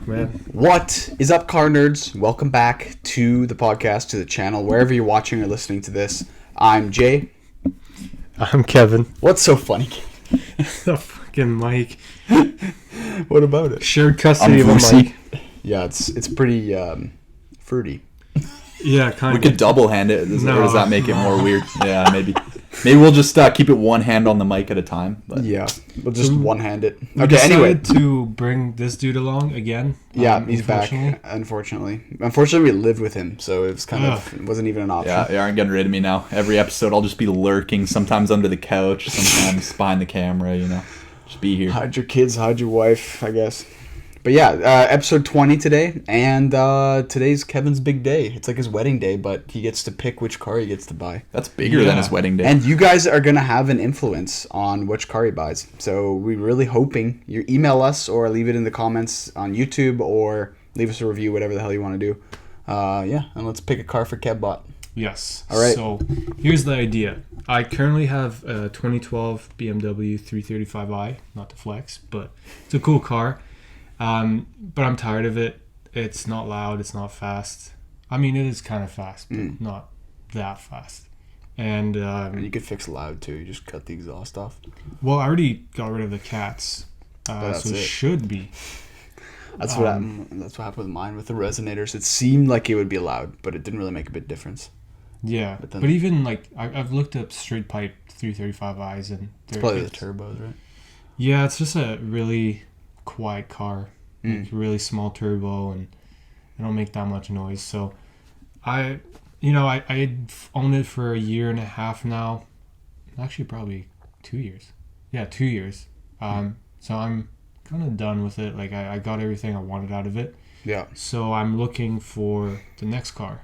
back, man. What is up, car nerds? Welcome back to the podcast, to the channel, wherever you're watching or listening to this. I'm Jay. I'm Kevin. What's so funny? The fucking mic. What about it? Shared custody of a Voose. mic. Yeah, it's pretty fruity. Yeah, kind We of. could double hand it. Or No. does that make it more weird? Yeah, maybe. Maybe we'll just keep it one hand on the mic at a time. But. Yeah, we'll just one-hand it. We Okay, anyway. decided to bring this dude along again. Yeah, he's back, unfortunately. Unfortunately, we lived with him, so it was it wasn't even an option. Yeah, you aren't getting rid of me now. Every episode I'll just be lurking, sometimes under the couch, sometimes behind the camera, Just be here. Hide your kids, hide your wife, I guess. But yeah, episode 20 today, and today's Kevin's big day. It's like his wedding day, but he gets to pick which car he gets to buy. That's bigger than his wedding day. And you guys are going to have an influence on which car he buys. So we're really hoping you email us or leave it in the comments on YouTube or leave us a review, whatever the hell you want to do. And let's pick a car for KevBot. Yes. All right. So here's the idea. I currently have a 2012 BMW 335i, not to flex, but it's a cool car. But I'm tired of it. It's not loud. It's not fast. I mean, it is kind of fast, but not that fast. And You could fix loud too. You just cut the exhaust off. well, I already got rid of the cats, that's so it it. should be. That's what happened with mine with the resonators. It seemed like it would be loud, but it didn't really make a big difference. Yeah, But then- but even like I've looked up straight pipe 335i's and It's probably the turbos, right? yeah, it's just a really quiet car, like really small turbo, and I don't make that much noise. So I owned it for a year and a half now, actually probably 2 years. Yeah, 2 years. So I'm kind of done with it. Like I got everything I wanted out of it. Yeah. So I'm looking for the next car,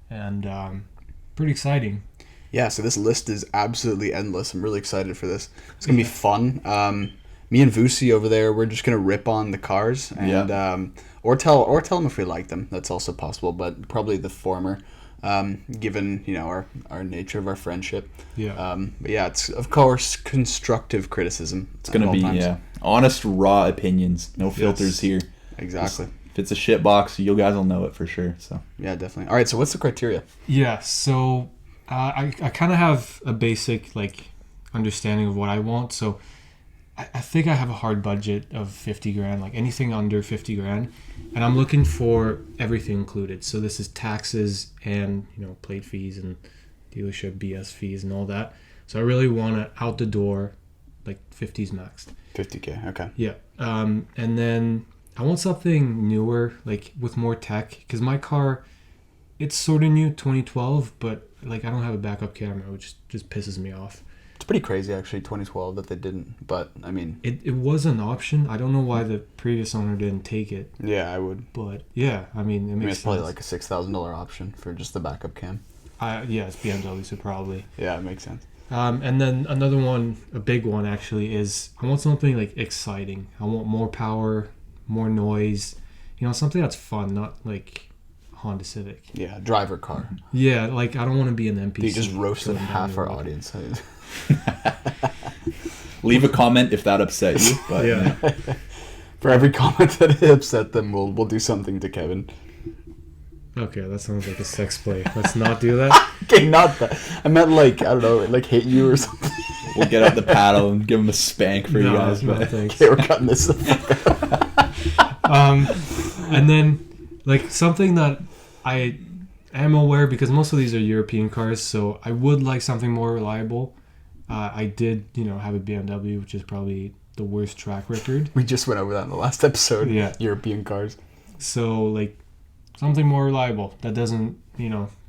and pretty exciting. Yeah, so this list is absolutely endless. I'm really excited for this. It's going to be fun. Me and Voose over there, we're just going to rip on the cars and or tell them if we like them. That's also possible, but probably the former, given, our nature of our friendship. Yeah. But yeah, it's of course constructive criticism. It's going to be, honest, raw opinions. No filters here. Exactly. If it's a shit box, you guys will know it for sure. So Yeah, definitely. All right, so what's the criteria? Yeah, so I kind of have a basic understanding of what I want. So I think I have a hard budget of 50 grand, like anything under 50 grand, and I'm looking for everything included. So this is taxes and plate fees and dealership BS fees and all that. So I really want it out the door, like 50s maxed. 50K. Okay. Yeah, and then I want something newer, like with more tech, because my car, it's sort of new, 2012, but I don't have a backup camera, which just pisses me off. It's pretty crazy, actually, 2012 that they didn't. But I mean, it was an option. I don't know why the previous owner didn't take it. yeah, I would. But yeah, I mean, it makes It's probably sense. like a $6,000 option for just the backup cam. Yeah, it's BMW, so probably. Yeah, it makes sense. And then another one, a big one actually, is I want something exciting. I want more power, more noise. Something that's fun, not like Honda Civic. Yeah, driver car. Yeah, I don't want to be an NPC. You just roasted going half down our the road. audience. leave a comment if that upset you. But, Yeah. For every comment that upset them, we'll do something to Kevin. Okay, that sounds like a sex play. Let's not do that. Okay, not that. I meant I don't know, hit you or something. We'll get out the paddle and give him a spank for you guys. No, But thanks. Okay, we're cutting this. And then something that I am aware, because most of these are European cars, so I would like something more reliable. I did, have a BMW, which is probably the worst track record. We just went over that in the last episode. Yeah. European cars. So something more reliable that doesn't,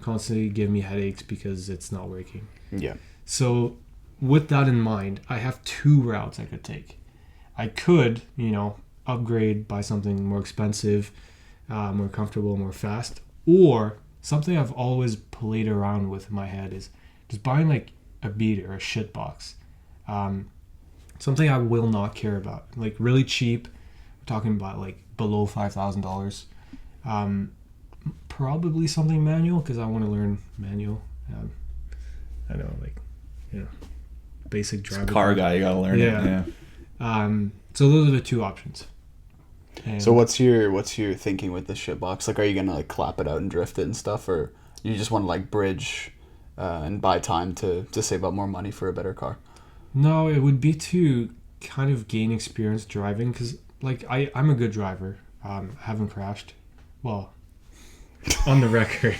constantly give me headaches because it's not working. Yeah. So with that in mind, I have two routes I could take. I could, upgrade, buy something more expensive, more comfortable, more fast, or something I've always played around with in my head is just buying a beat or a shit box. Something I will not care about. Really cheap. We're talking about below $5,000. Probably something manual because I want to learn manual. I know, basic driver. car guy, you gotta learn it. Yeah. So those are the two options. And So what's your thinking with this shit box? Like, are you gonna like clap it out and drift it and stuff, or you just want to like bridge and buy time to save up more money for a better car? No, it would be to kind of gain experience driving because, like, I'm a good driver. I haven't crashed. Well, on the record.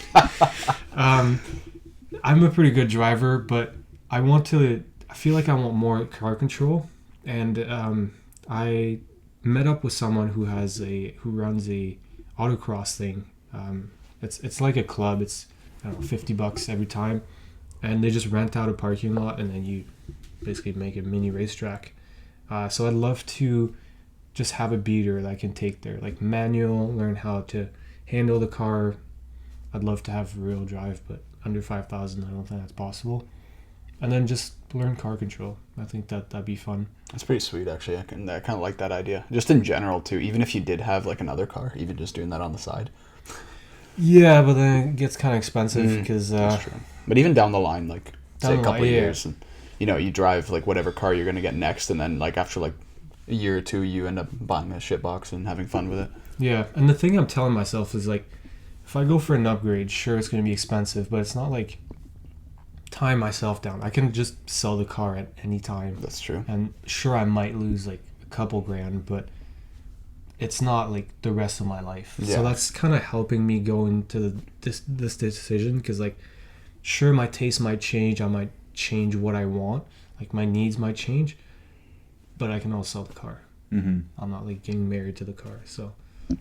I'm a pretty good driver, but I feel like I want more car control. And I met up with someone who runs a autocross thing. It's like a club. It's, I don't know, $50 every time. And they just rent out a parking lot and then you basically make a mini racetrack. So I'd love to just have a beater that I can take there, like manual, learn how to handle the car. I'd love to have real drive, but under 5,000, I don't think that's possible. And then just learn car control. I think that'd be fun. That's pretty sweet, actually. I kind of like that idea. Just in general, too. Even if you did have like another car, even just doing that on the side. Yeah, but then it gets kind of expensive because... that's true. But even down the line, like, say Down a the couple line, of yeah. years, and, you know, you drive like whatever car you're going to get next, and then like after like a year or two, you end up buying a shit box and having fun with it. Yeah, and the thing I'm telling myself is, like, if I go for an upgrade, sure, it's going to be expensive, but it's not like tying myself down. I can just sell the car at any time. That's true. And sure, I might lose, like, a couple grand, but it's not, like, the rest of my life. Yeah. So that's kind of helping me go into this decision because, like, sure, my taste might change. I might change what I want. Like, my needs might change, but I can also sell the car. Mm-hmm. I'm not, like, getting married to the car. So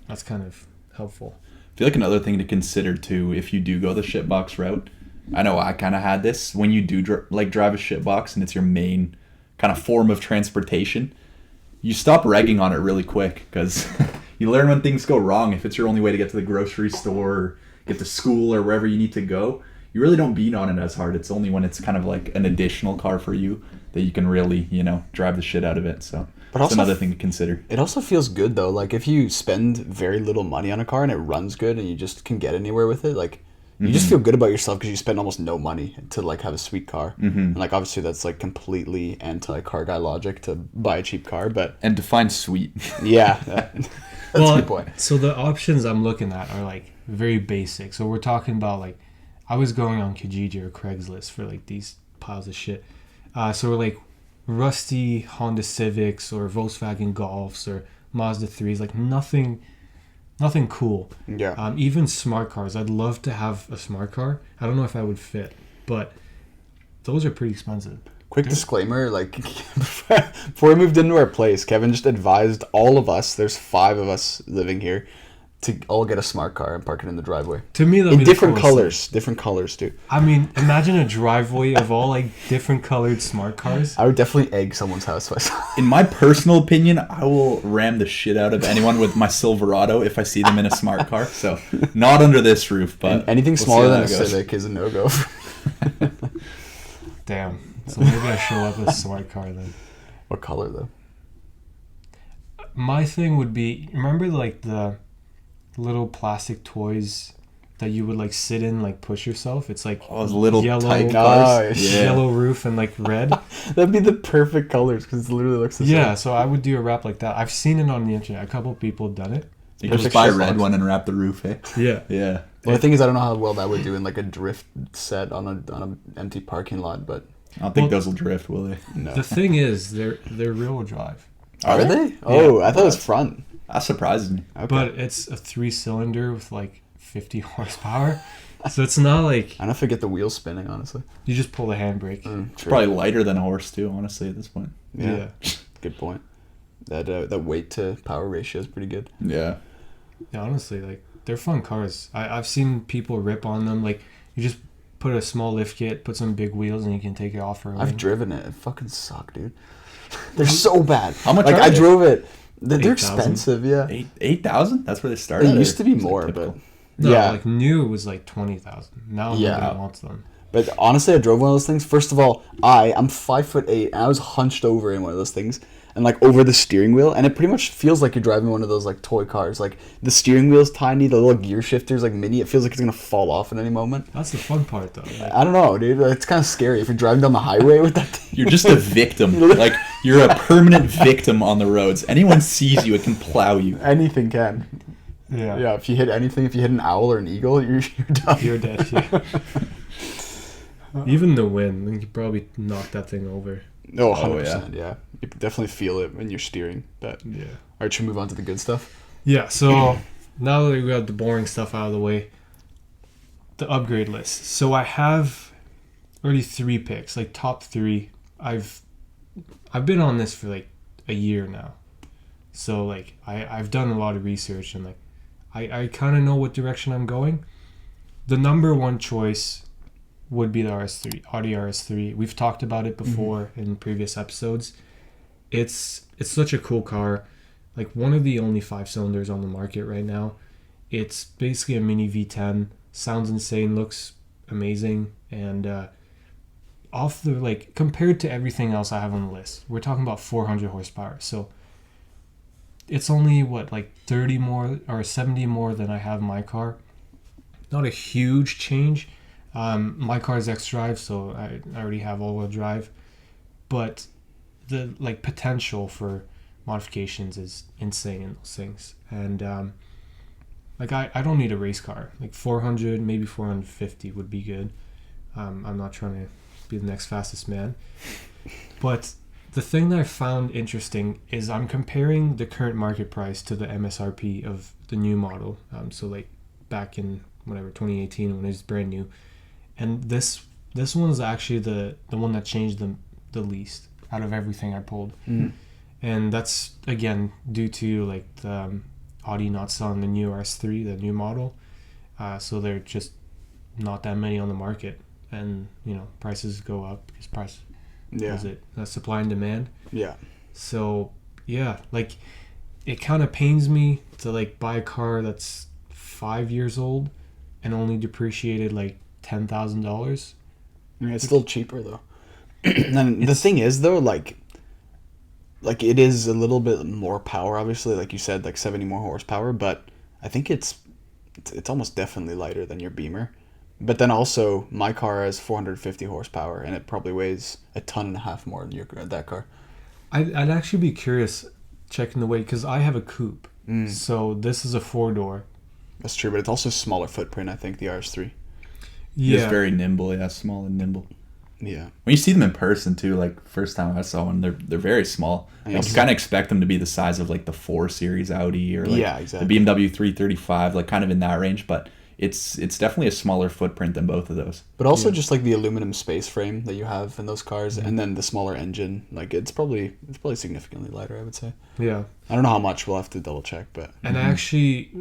that's kind of helpful. I feel like another thing to consider too, if you do go the shitbox route, I know I kind of had this, when you do drive a shitbox and it's your main kind of form of transportation, you stop regging on it really quick because you learn when things go wrong. If it's your only way to get to the grocery store, or get to school, or wherever you need to go, you really don't beat on it as hard. It's only when it's kind of like an additional car for you that you can really, drive the shit out of it. So But that's also another thing to consider. It also feels good though. Like if you spend very little money on a car and it runs good and you just can get anywhere with it, like you just feel good about yourself because you spend almost no money to like have a sweet car. And like obviously that's like completely anti-car guy logic to buy a cheap car, but And define sweet. yeah, that's a good point. So the options I'm looking at are like very basic. So we're talking about like, I was going on Kijiji or Craigslist for like these piles of shit. So we're like rusty Honda Civics or Volkswagen Golfs or Mazda 3s, like nothing cool. Yeah. Even smart cars. I'd love to have a smart car. I don't know if I would fit, but those are pretty expensive. Quick disclaimer, like before we moved into our place, Kevin just advised all of us, there's 5 of us living here, to all get a smart car and park it in the driveway. To me, that'd In be the different coolest colors. Different colors too. I mean, imagine a driveway of all like different colored smart cars. I would definitely egg someone's house if I saw. In my personal opinion, I will ram the shit out of anyone with my Silverado if I see them in a smart car. So, not under this roof, but And anything we'll see smaller how than a that goes. Civic is a no-go. Damn. So maybe I show up with a smart car then. What color though? My thing would be, remember like the little plastic toys that you would like sit in, like push yourself? It's like Oh, those little yellow, tight cars. Nice. Yeah. yellow roof and like red. That'd be the perfect colors because it literally looks the Yeah, same. so I would do a wrap like that. I've seen it on the internet. A couple people have done it. You can just Perfect buy a shit red box. one and wrap the roof, eh? Yeah. Yeah. Well, the thing is, I don't know how well that would do in like a drift set on an empty parking lot, but I don't think Well- those will drift, will they? no. The thing is, they're rear-wheel drive, Are they? Oh, I thought it was front. That surprises me. Okay. but it's a 3-cylinder with like 50 horsepower. So it's not like I don't know if I get the wheels spinning, honestly. you just pull the handbrake. True. Probably lighter than a horse, too, honestly, at this point. Yeah. Good point. That weight to power ratio is pretty good. Yeah. Yeah, honestly, like they're fun cars. I've seen people rip on them. Like you just put a small lift kit, put some big wheels, and you can take it off roading. I've driven it. It fucking suck, dude. They're so bad. How much Like are I they? drove it. They're 8,000? expensive, yeah. 8,000? That's where they start. They at, used or to be is it more, typical? but No, yeah. like new was like 20,000. Now Yeah. nobody wants them. But honestly, I drove one of those things. First of all, I'm 5'8", and I was hunched over in one of those things, and like over the steering wheel, and it pretty much feels like you're driving one of those like toy cars. Like the steering wheel's tiny, the little gear shifter's like mini. It feels like it's gonna fall off at any moment. That's the fun part, though. Like, I don't know, dude. It's kind of scary if you're driving down the highway with that thing. You're just a victim. Like, you're a permanent victim on the roads. Anyone sees you, it can plow you. Anything can. yeah. Yeah, if you hit anything, if you hit an owl or an eagle, you're done. You're dead. Yeah. Even the wind, you could probably knock that thing over. Oh, 100%. Yeah. You definitely feel it when you're steering. But Yeah. all right, should we move on to the good stuff? Yeah, so now that we got the boring stuff out of the way, the upgrade list. So I have already 3 picks, like top 3. I've been on this for like a year now. So like I've done a lot of research, and like I kind of know what direction I'm going. The number 1 choice would be the RS3, Audi RS3. We've talked about it before in previous episodes. It's such a cool car. Like one of the only 5 cylinders on the market right now. It's basically a mini V10. Sounds insane, looks amazing, and off the like compared to everything else I have on the list, we're talking about 400 horsepower. So it's only what, like 30 more or 70 more than I have in my car. Not a huge change. My car is X-Drive, so I already have all-wheel drive, but the like potential for modifications is insane in those things. And like I don't need a race car. Like 400, maybe 450 would be good. I'm not trying to be the next fastest man, but the thing that I found interesting is I'm comparing the current market price to the MSRP of the new model. So like back in whatever 2018 when it was brand new, and this one is actually the one that changed the least out of everything I pulled. And that's again due to like the Audi not selling the new RS3, the new model, so they're just not that many on the market, and prices go up because price is it supply and demand. So yeah, like it kind of pains me to like buy a car that's 5 years old and only depreciated like $10,000. It's still cheaper though. And the thing is though, like it is a little bit more power, obviously, like you said, like 70 more horsepower, but I think it's almost definitely lighter than your Beamer. But then also my car has 450 horsepower and it probably weighs 1.5 tons more than that car. I'd actually be curious checking the weight because I have a coupe. So this is a 4-door. That's true, but it's also a smaller footprint, I think, the RS3. Yeah. It's very nimble, yeah, small and nimble. Yeah. When you see them in person too, like first time I saw one, they're very small. Like, you kind of expect them to be the size of like the 4 Series Audi or like exactly. the BMW 335, like kind of in that range. But it's definitely a smaller footprint than both of those. But also just like the aluminum space frame that you have in those cars, and then the smaller engine, like it's probably significantly lighter, I would say. Yeah. I don't know how much, we'll have to double check, but. And I actually,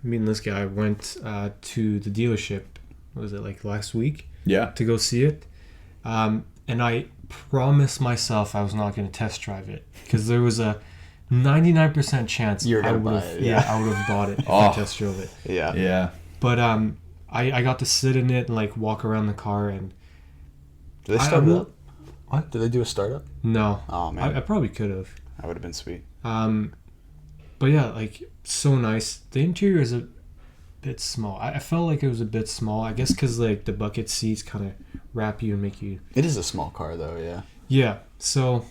me and this guy went to the dealership. What was it, like last week? Yeah. To go see it. And I promised myself I was not going to test drive it because there was a 99% chance You're I gonna would buy have. it, Yeah, I would have bought it if I test drove it. Yeah. Yeah. But I got to sit in it and like walk around the car and. Did they start it up? What? Did they do a startup? No. Oh man, I probably could have. that would have been sweet. But yeah, like so nice. The interior is a bit small. I felt like it was a bit small. I guess because like the bucket seats kind of wrap you and make you. It is a small car though, yeah. Yeah, so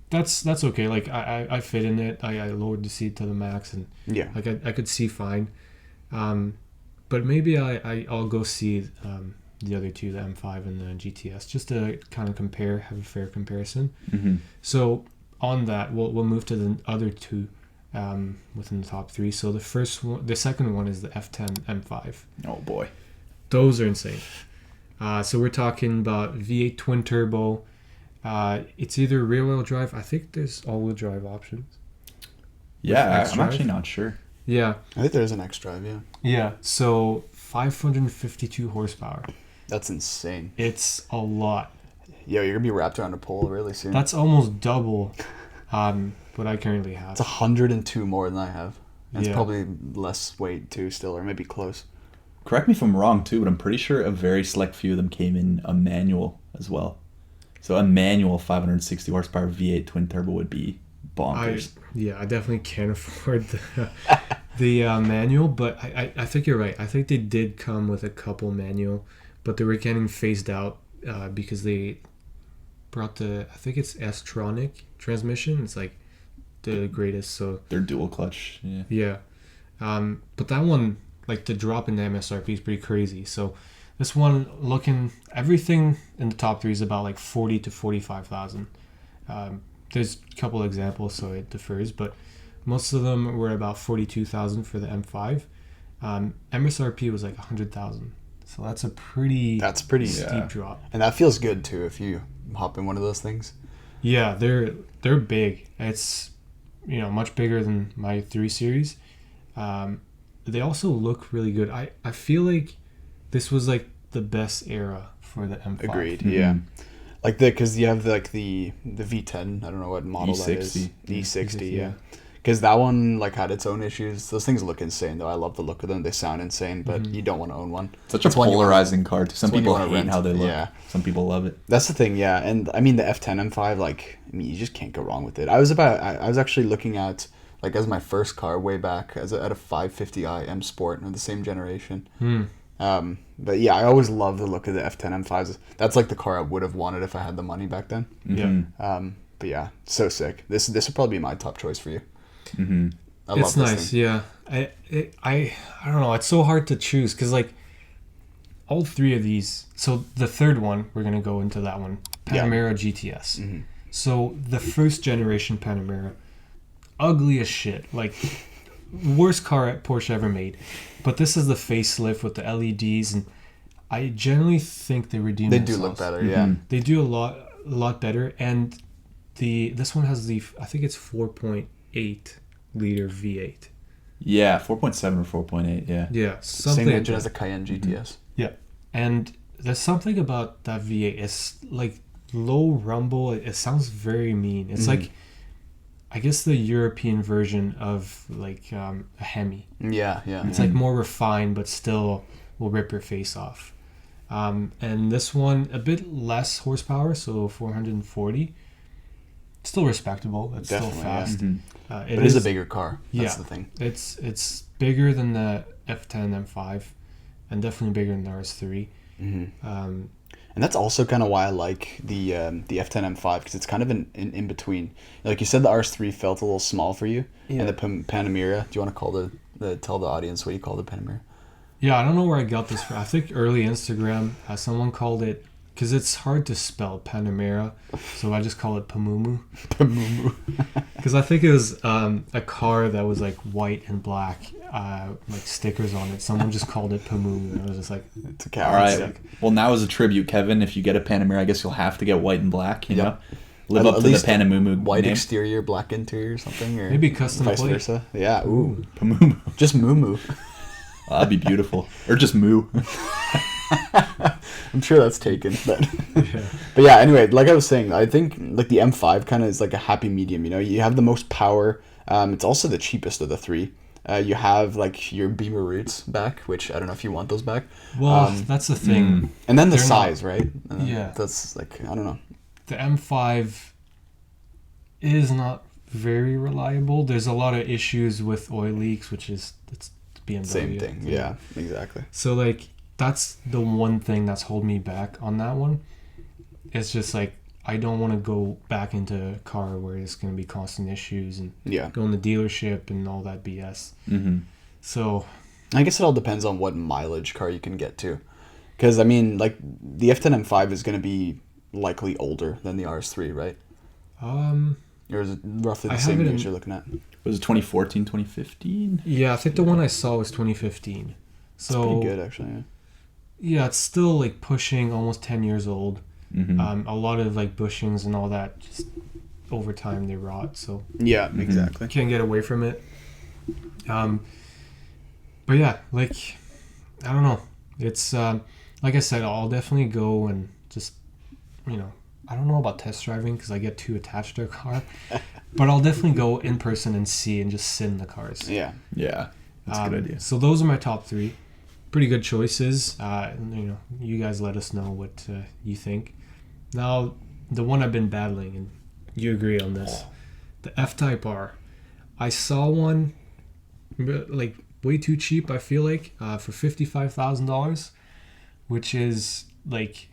that's okay. Like I fit in it. I lowered the seat to the max and like I could see fine. But maybe I'll go see the other two, the M5 and the GTS, just to kind of compare, have a fair comparison. So on that, we'll move to the other two within the top 3. So the second one is the F10 M5. Oh boy, those are insane. So we're talking about V8 twin turbo. It's either rear-wheel drive. I think there's all-wheel drive options. Yeah, I'm actually not sure. Yeah. I think there's an X-Drive, yeah. Yeah, so 552 horsepower. That's insane. It's a lot. Yo, you're going to be wrapped around a pole really soon. That's almost double what I currently have. It's 102 more than I have. That's Yeah. probably less weight too still, or maybe close. Correct me if I'm wrong too, but I'm pretty sure a very select few of them came in a manual as well. So a manual 560 horsepower V8 twin turbo would be bonkers. I definitely can't afford the manual, but I think you're right. I think they did come with a couple manual, but they were getting phased out because they brought I think it's S-tronic transmission. It's like the greatest. So They're dual clutch. Yeah. yeah. But that one, like the drop in the MSRP is pretty crazy. So this one, everything in the top three is about like 40 to 45,000. There's a couple examples, so it differs, but most of them were about 42,000 for the M5. MSRP was like 100,000. So that's a pretty steep drop. And that feels good too if you hop in one of those things. Yeah, they're big. It's much bigger than my 3 Series. They also look really good. I feel like this was like the best era for the M5. Agreed. Yeah. Like because you have like the V10. I don't know what model E60. that is. E60. Yeah. Yeah. Because that one like had its own issues. Those things look insane though. I love the look of them. They sound insane, but you don't want to own one. Such a polarizing car too. Some it's one you people wanna hate rent. how they look. Yeah. Some people love it. That's the thing, yeah. And I mean the F10 M5, like you just can't go wrong with it. I was actually looking at like as my first car way back at a 550i M Sport of the same generation. But yeah, I always love the look of the F10 M5s. That's like the car I would have wanted if I had the money back then. Yeah. But yeah, so sick. This would probably be my top choice for you. I love It's this nice, thing. yeah. I don't know. It's so hard to choose because like all 3 of these. So the third one, we're gonna go into that one, Panamera GTS. So the first generation Panamera, ugly as shit. Like worst car Porsche ever made. But this is the facelift with the LEDs, and I generally think they redeem They themselves. do look better, yeah. They do a lot better, and this one has I think it's 4.8 liter V8. Yeah, 4.7 or 4.8. Yeah. Yeah, something Same like engine that. as a Cayenne GTS. Yeah, and there's something about that V8. It's like low rumble. It sounds very mean. It's like, I guess the European version of like a Hemi. Yeah. It's like more refined, but still will rip your face off. And this one a bit less horsepower, so 440. Still respectable. It's Definitely, still fast. But it is a bigger car. That's the thing. It's bigger than the F10 M5, and definitely bigger than the RS3. And that's also kind of why I like the F10 M5 because it's kind of in between. Like you said, the RS3 felt a little small for you, and the Panamera. Do you want to call tell the audience what you call the Panamera? Yeah, I don't know where I got this from. I think early Instagram, someone called it, because it's hard to spell Panamera, so I just call it Pamumu. Pamumu. Because I think it was a car that was like white and black, like stickers on it. Someone just called it Pamumu, and I was just like, It's a All cat. right. Well, now as a tribute, Kevin, if you get a Panamera, I guess you'll have to get white and black. You know, live At up to the least Panamumu White name. exterior, black interior, or something, or maybe custom vice plate. versa. Yeah. Ooh. Pamumu. Just Moo. That'd be beautiful. Or just moo. I'm sure that's taken, but but yeah. Anyway, like I was saying, I think like the M5 kind of is like a happy medium. You know, you have the most power. It's also the cheapest of the 3. You have like your Beamer roots back, which I don't know if you want those back. Well, that's the thing. And then the They're size, right? Yeah. That's like I don't know. The M5 is not very reliable. There's a lot of issues with oil leaks, which is it's BMW. Same thing. Yeah. Exactly. So like that's the one thing that's holding me back on that one. It's just like I don't want to go back into a car where it's going to be constant issues and go in the dealership and all that BS. So I guess it all depends on what mileage car you can get to. Because I mean, like the F10 M5 is going to be likely older than the RS3, right? Or is it roughly the same years you're looking at? Was it 2014, 2015? yeah, I think the one I saw was 2015. So It's pretty good, actually. Yeah. yeah, it's still like pushing almost 10 years old. A lot of like bushings and all that, just over time they rot. So Yeah, exactly. can't get away from it. But yeah, like I don't know. It's like I said, I'll definitely go and just I don't know about test driving because I get too attached to a car, but I'll definitely go in person and see and just sit in the cars. Yeah. Yeah, that's a good idea. So those are my top 3. Pretty good choices. You guys let us know what you think. Now, the one I've been battling, and you agree on this, the F-Type R. I saw one like way too cheap, I feel like, for $55,000, which is like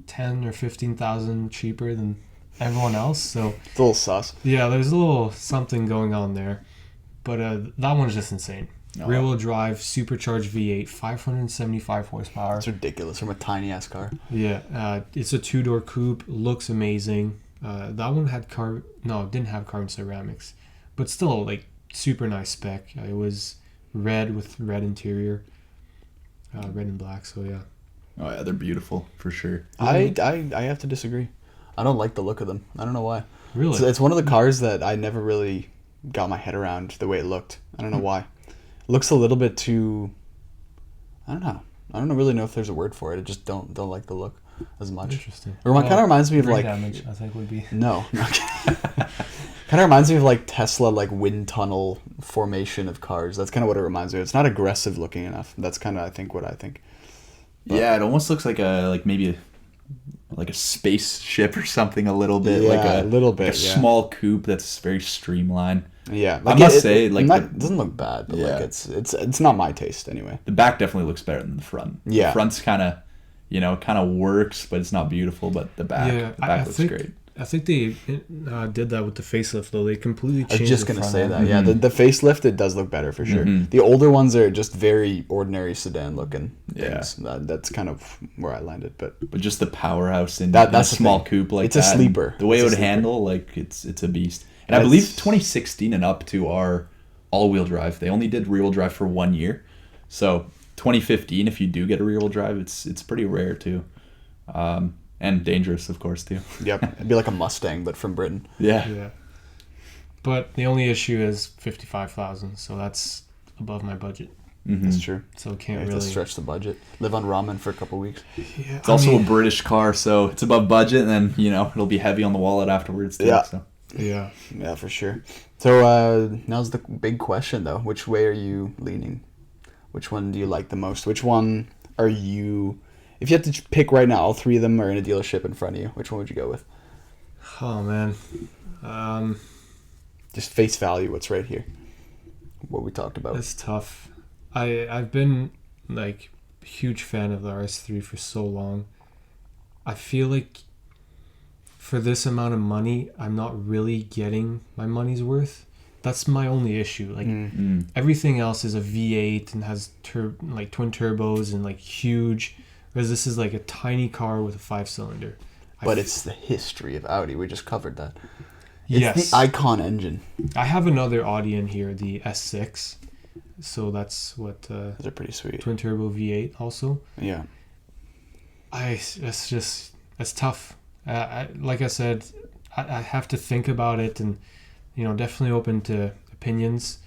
10 or 15,000 cheaper than everyone else. So It's a little sus. yeah, there's a little something going on there. But that one's just insane. Rear-wheel drive, supercharged V8, 575 horsepower. It's ridiculous from a tiny ass car. Yeah, it's a two-door coupe. Looks amazing. That one had didn't have carbon ceramics, but still like super nice spec. It was red with red interior, red and black. So yeah. Oh yeah, they're beautiful for sure. I have to disagree. I don't like the look of them. I don't know why. Really? It's one of the cars that I never really got my head around the way it looked. I don't know why. It looks a little bit too. I don't know. I don't really know if there's a word for it. I just don't like the look as much. Interesting. It kind of reminds me of Brain like damage, I think would be. no. Kind of reminds me of like Tesla, like wind tunnel formation of cars. That's kind of what it reminds me of. It's not aggressive looking enough. That's kind of I think. But, Yeah, it almost looks like maybe a spaceship or something a little bit. Yeah, like a little bit, like a yeah. small coupe that's very streamlined. yeah, I must say, like, it doesn't look bad, but Yeah. like it's not my taste anyway. The back definitely looks better than the front. Yeah. The front's kind of works, but it's not beautiful. But the back looks great. I think they did that with the facelift though. They completely I changed. was just the gonna front say end. that. Yeah, the facelift it does look better for sure. The older ones are just very ordinary sedan looking things. That's kind of where I landed, but just the powerhouse in That's a the small thing. coupe like It's a that. sleeper. The way It's it a would sleeper. handle, like it's a beast. And I believe 2016 and up to are all-wheel drive. They only did rear-wheel drive for 1 year, so 2015, if you do get a rear-wheel drive, it's pretty rare too. And dangerous, of course, too. Yep, it'd be like a Mustang, but from Britain. Yeah. Yeah. But the only issue is 55,000, so that's above my budget. That's true. So You can't have really to stretch the budget. Live on ramen for a couple weeks. Yeah, It's also a British car, so it's above budget, and then, it'll be heavy on the wallet afterwards, too. Yeah. So. yeah. Yeah, for sure. So now's the big question, though. Which way are you leaning? Which one do you like the most? Which one are you... If you had to pick right now, all three of them are in a dealership in front of you. Which one would you go with? Oh man. Just face value, what's right here. What we talked about. It's tough. I've been like a huge fan of the RS3 for so long. I feel like for this amount of money, I'm not really getting my money's worth. That's my only issue. Like everything else is a V8 and has like twin turbos and like huge, whereas this is like a tiny car with a 5-cylinder. But it's the history of Audi. We just covered that. It's Yes. the icon engine. I have another Audi in here, the S6. So that's what Those are pretty sweet. twin turbo V8 also. Yeah. It's tough. Like I said, I have to think about it, and definitely open to opinions.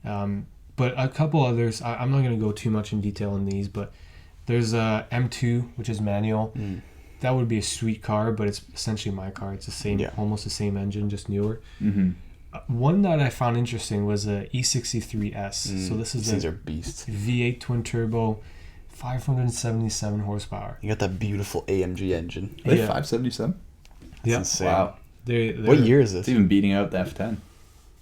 But a couple others, I'm not going to go too much in detail on these, but there's a M2, which is manual. That would be a sweet car, but it's essentially my car. It's the same, almost the same engine, just newer. One that I found interesting was a E63S. So this is These a are beasts. V8 twin turbo, 577 horsepower. You got that beautiful AMG engine. Are they Yeah. 577? Yeah. Insane. Wow. They're What year is It's this? even beating out the F10.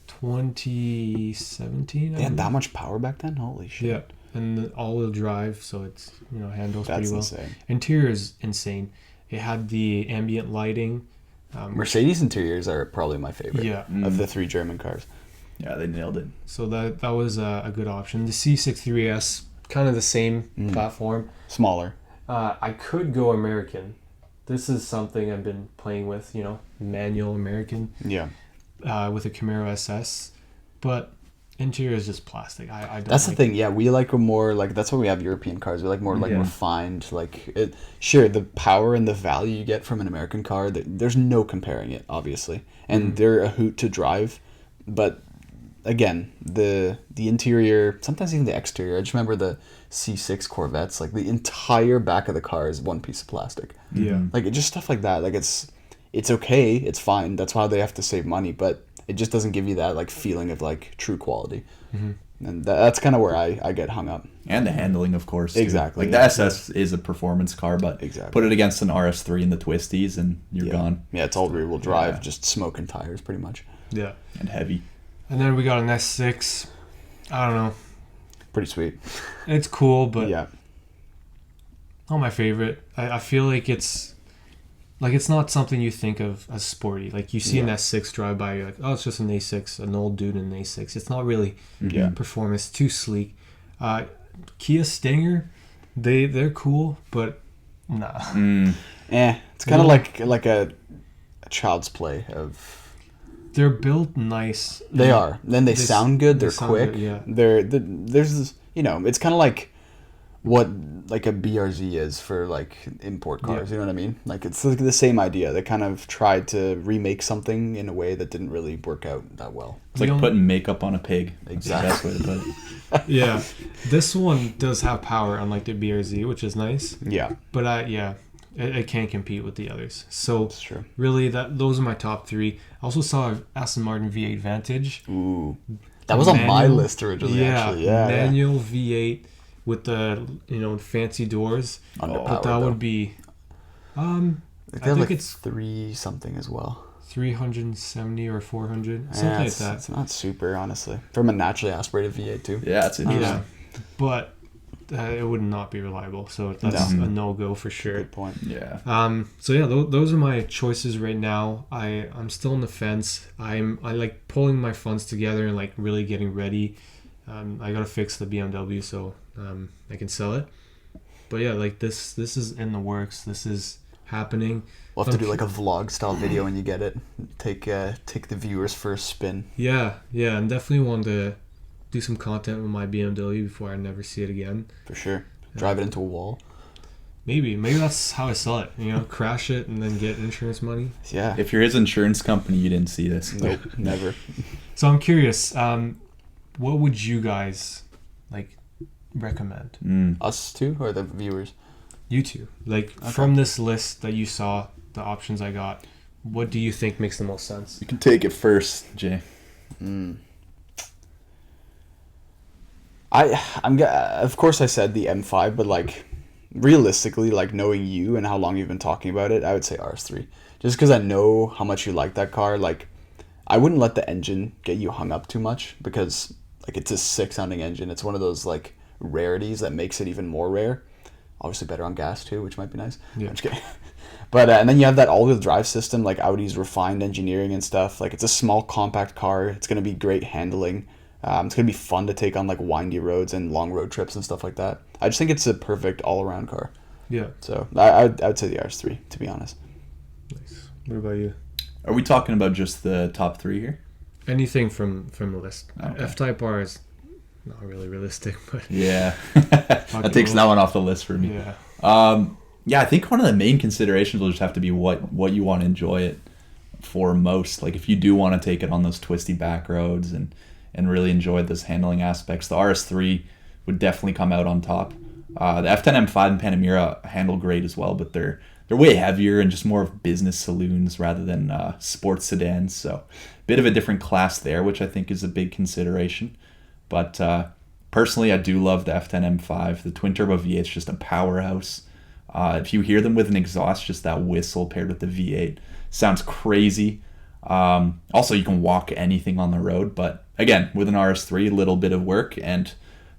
2017. They had that much power back then? Holy shit. Yeah, and the all-wheel drive, so it's handles That's pretty well. insane. Interior is insane. It had the ambient lighting. Mercedes interiors are probably my favorite Yeah. of the three German cars. Yeah, they nailed it. So that was a good option. The C63S, kind of the same platform. Smaller. I could go American. This is something I've been playing with, manual American. Yeah. With a Camaro SS, but interior is just plastic. I don't. That's the like thing. Yeah, we like a more like that's why we have European cars. We like more like refined. Like it. Sure, the power and the value you get from an American car, there's no comparing it, obviously, and they're a hoot to drive. But again, the interior, sometimes even the exterior. I just remember the C6 Corvettes. Like the entire back of the car is one piece of plastic. Yeah. Like it just stuff like that. Like it's okay. It's fine. That's why they have to save money, but it just doesn't give you that like feeling of like true quality. And that's kind of where I get hung up. And the handling, of course. Too. Exactly, Like yeah. the SS is a performance car, but Exactly. put it against an RS3 in the twisties and you're gone. Yeah, it's all rear-wheel drive, Yeah. just smoking tires, pretty much. Yeah. and heavy. And then we got an S6. I don't know. Pretty sweet. It's cool, but Yeah. not my favorite. I feel like it's not something you think of as sporty. Like you see an S6 drive by, you're like, oh, it's just an A6, an old dude in an A6. It's not really Yeah. performance. Too sleek. Kia Stinger, they're cool, but nah. It's kind of like a child's play of. They're built nice. They are. Then they sound good. They're sound quick. good, yeah. There's this, it's kind of like what like a BRZ is for like import cars. Yeah. You know what I mean? Like it's like the same idea. They kind of tried to remake something in a way that didn't really work out that well. It's like putting makeup on a pig. Exactly. That's the best way to put it. Yeah. This one does have power, unlike the BRZ, which is nice. Yeah, But it can't compete with the others. So that's true. really, those are my top three. I also saw Aston Martin V8 Vantage. Ooh, that was on my list originally. Yeah, Actually, yeah. manual V8 with the fancy doors. Underpowered, But that would be, They I have think like it's 3 something as well. 370 or 400, something like that. It's not super, honestly. From a naturally aspirated V8 too. Yeah, it's interesting. Yeah, but it would not be reliable. So that's a no-go for sure. Good point. Yeah. So yeah, those are my choices right now. I'm still on the fence. I like pulling my funds together and like really getting ready. I gotta fix the BMW so I can sell it. But yeah, like this is in the works. This is happening. We'll have to do like a vlog style video when you get it. Take the viewers for a spin. Yeah, and definitely want to do some content with my BMW before I never see it again. For sure. Drive it into a wall. Maybe that's how I sell it. Crash it and then get insurance money. Yeah. If you're his insurance company, you didn't see this. Nope, never. So I'm curious. What would you guys like recommend? Us two or the viewers? You two. Like from this list that you saw, the options I got, what do you think makes the most sense? You can take it first, Jay. Of course I said the M5, but like realistically, like knowing you and how long you've been talking about it, I would say RS3. Just because I know how much you like that car. Like I wouldn't let the engine get you hung up too much because like it's a sick sounding engine. It's one of those like rarities that makes it even more rare. Obviously better on gas too, which might be nice. Yeah. I'm just kidding. But and then you have that all-wheel drive system, like Audi's refined engineering and stuff. Like it's a small, compact car. It's gonna be great handling. It's gonna be fun to take on like windy roads and long road trips and stuff like that. I just think it's a perfect all-around car. Yeah. So I would say the RS3, to be honest. Nice. What about you? Are we talking about just the top 3 here? Anything from the list. Okay. F-Type R is not really realistic, but Yeah. That takes that one off the list for me. yeah. Yeah, I think one of the main considerations will just have to be what you want to enjoy it for most. Like if you do want to take it on those twisty back roads and really enjoy those handling aspects, the RS3 would definitely come out on top. The F10 M5 and Panamera handle great as well, but they're way heavier and just more of business saloons rather than sports sedans. So a bit of a different class there, which I think is a big consideration. But personally, I do love the F10 M5. The twin turbo V8 is just a powerhouse. If you hear them with an exhaust, just that whistle paired with the V8 sounds crazy. Also, you can walk anything on the road, but again, with an RS3, a little bit of work, and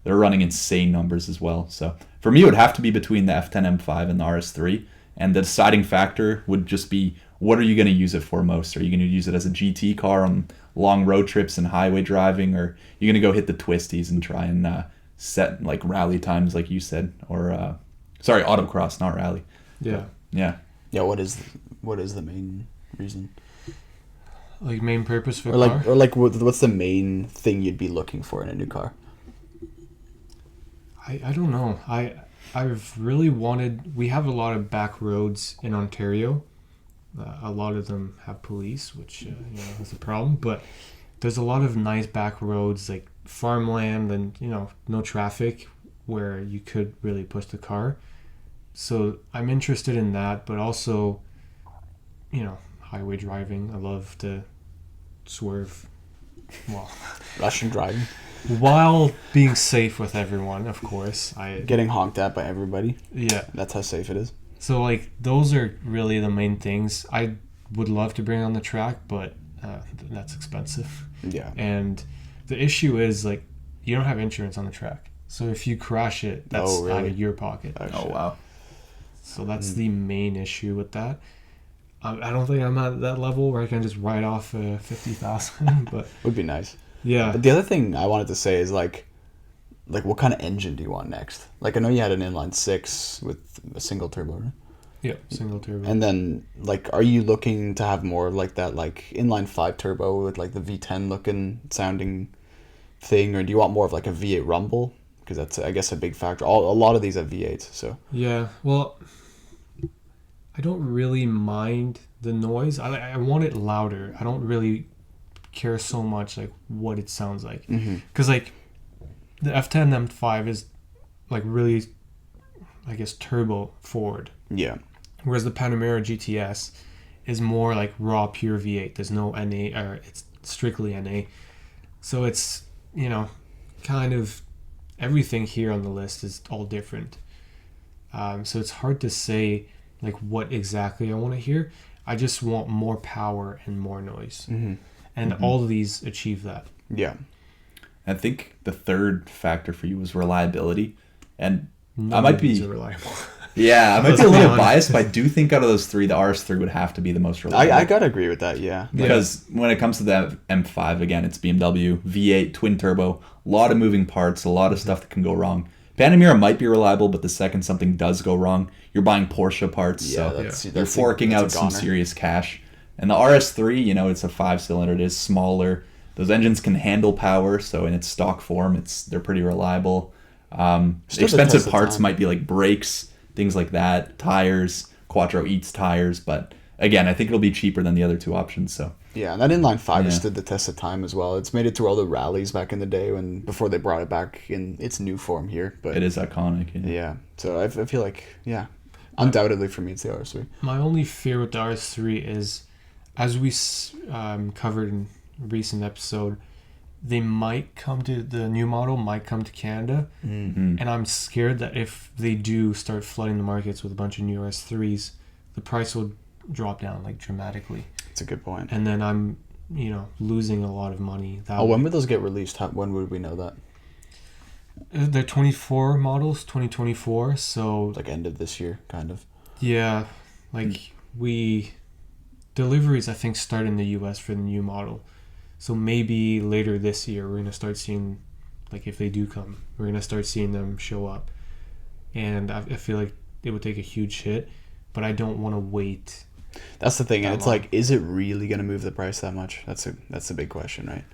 they're running insane numbers as well. So for me, it would have to be between the F10 M5 and the RS3, and the deciding factor would just be, what are you going to use it for most? Are you going to use it as a GT car on long road trips and highway driving, or are you going to go hit the twisties and try and set like rally times like you said, or sorry, autocross, not rally. Yeah. Yeah. Yeah. What is the main reason? Like main purpose for Or a car? what's the main thing you'd be looking for in a new car? I don't know. I've really wanted. We have a lot of back roads in Ontario. A lot of them have police, which is a problem. But there's a lot of nice back roads, like farmland, and no traffic, where you could really push the car. So I'm interested in that, but also, highway driving. I love to swerve. Well, Russian driving. while being safe with everyone, of course. Getting honked at by everybody. Yeah. That's how safe it is. So like those are really the main things. I would love to bring on the track, but that's expensive. Yeah. And the issue is like you don't have insurance on the track, so if you crash it, that's Oh, really? out of your pocket. Oh wow. So that's the main issue with that. I don't think I'm at that level where I can just write off 50,000, but Would be nice. yeah. But the other thing I wanted to say is like what kind of engine do you want next? Like I know you had an inline 6 with a single turbo, right? Yeah, single turbo. And then like are you looking to have more like that like inline 5 turbo with like the V10 looking sounding thing, or do you want more of like a V8 rumble? Because that's I guess a big factor. A lot of these have V8s, so Yeah, well, I don't really mind the noise. I want it louder. I don't really care so much like what it sounds like, because like the F10 M5 is like really, I guess, turbo forward, yeah. whereas the Panamera GTS is more like raw pure V8. There's no NA, or it's strictly NA. So it's, kind of everything here on the list is all different. So it's hard to say like what exactly I want to hear. I just want more power and more noise. And all of these achieve that. Yeah. I think the third factor for you was reliability. And None I might of these be are reliable. Yeah, I might Let's be a be little honest. biased, but I do think out of those three, the RS3 would have to be the most reliable. I gotta agree with that, yeah. Because when it comes to the M5, again, it's BMW, V8, twin turbo, a lot of moving parts, a lot of stuff that can go wrong. Panamera might be reliable, but the second something does go wrong, you're buying Porsche parts, so you're forking out some serious cash. And the RS3, it's a 5-cylinder, it is smaller. Those engines can handle power, so in its stock form, they're pretty reliable. Expensive parts might be like brakes, things like that, tires. Quattro eats tires, but again, I think it'll be cheaper than the other two options. So yeah, and that inline 5 has stood the test of time as well. It's made it through all the rallies back in the day before they brought it back in its new form here. But it is iconic. Yeah, so I feel like undoubtedly for me it's the RS3. My only fear with the RS3 is, as we covered in a recent episode, the new model might come to Canada, and I'm scared that if they do start flooding the markets with a bunch of new RS3s, the price will drop down like dramatically. That's a good point. And then I'm, losing a lot of money. When would those get released? when would we know that? They're 24 models, 2024, so like end of this year, kind of. Yeah, like deliveries I think start in the US for the new model. So maybe later this year we're going to start seeing, like if they do come, we're going to start seeing them show up. And I feel like it would take a huge hit, but I don't want to wait. That's the thing, and it's long. like, is it really going to move the price that much? That's a big question, right?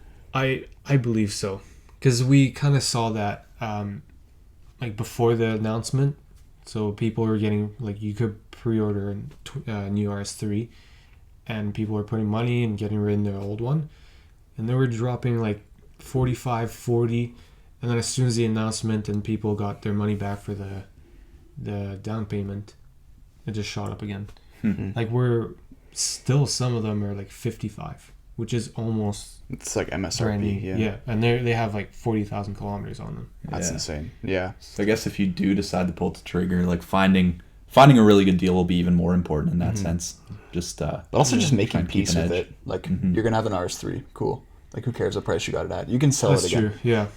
I believe so, because we kind of saw that like before the announcement. So people were getting, like, you could pre-order a new RS3, and people were putting money and getting rid of their old one. And they were dropping like 45, 40. And then as soon as the announcement and people got their money back for the down payment, it just shot up again. Like some of them are like 55, which is almost... It's like MSRP, brand new. yeah. Yeah, and they have like 40,000 kilometers on them. That's insane, yeah. So I guess if you do decide to pull the trigger, like finding a really good deal will be even more important in that sense. Just but also just making peace with edge. it. Like you're gonna have an RS3, cool. Like who cares what price you got it at? You can sell That's it again. true.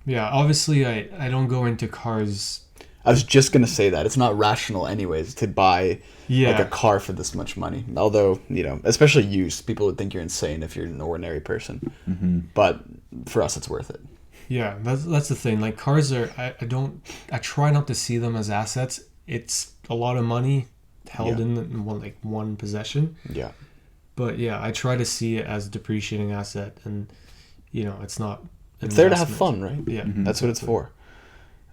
Yeah. Obviously, I don't go into cars. I was just gonna say that it's not rational, anyways, to buy like a car for this much money. Although especially used, people would think you're insane if you're an ordinary person. But for us, it's worth it. Yeah, that's the thing. Like cars are, I try not to see them as assets. It's a lot of money held in one possession. Yeah. But yeah, I try to see it as a depreciating asset, and it's not. It's there to have fun, right? Yeah, that's what it's for.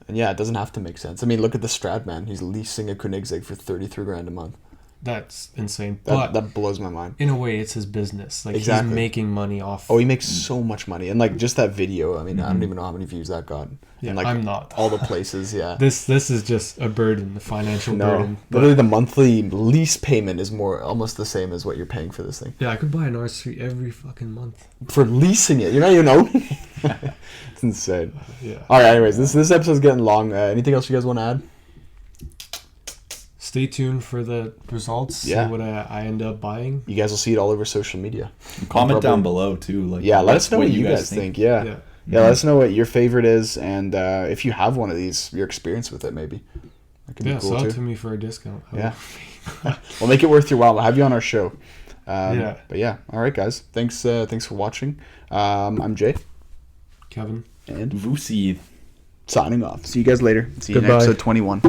And yeah, it doesn't have to make sense. I mean, look at the Stradman. He's leasing a Koenigsegg for $33,000 a month. That's insane. That blows my mind. In a way, it's his business. Like Exactly. he's making money off. Oh, he makes so much money, and like just that video. I mean, I don't even know how many views that got. Yeah, and like I'm not. all the places. Yeah. This is just a burden, the financial burden. Literally, the monthly lease payment is almost the same as what you're paying for this thing. Yeah, I could buy an RS3 every fucking month for leasing it. You're not even owning it. It's insane. Yeah. All right. Anyways, this episode's getting long. Anything else you guys want to add? stay tuned for the results. Yeah. See what I end up buying. You guys will see it all over social media. Comment down below too. Like, Yeah, let us know what you guys think. Yeah. Yeah. Yeah, let us know what your favorite is, and if you have one of these, your experience with it, maybe. That could be cool sell too. it to me for a discount. Yeah. We'll make it worth your while. We'll have you on our show. Yeah. But yeah, all right, guys. Thanks for watching. I'm Jay. Kevin. And Voose. signing off. See you guys later. See you in Goodbye. episode 21.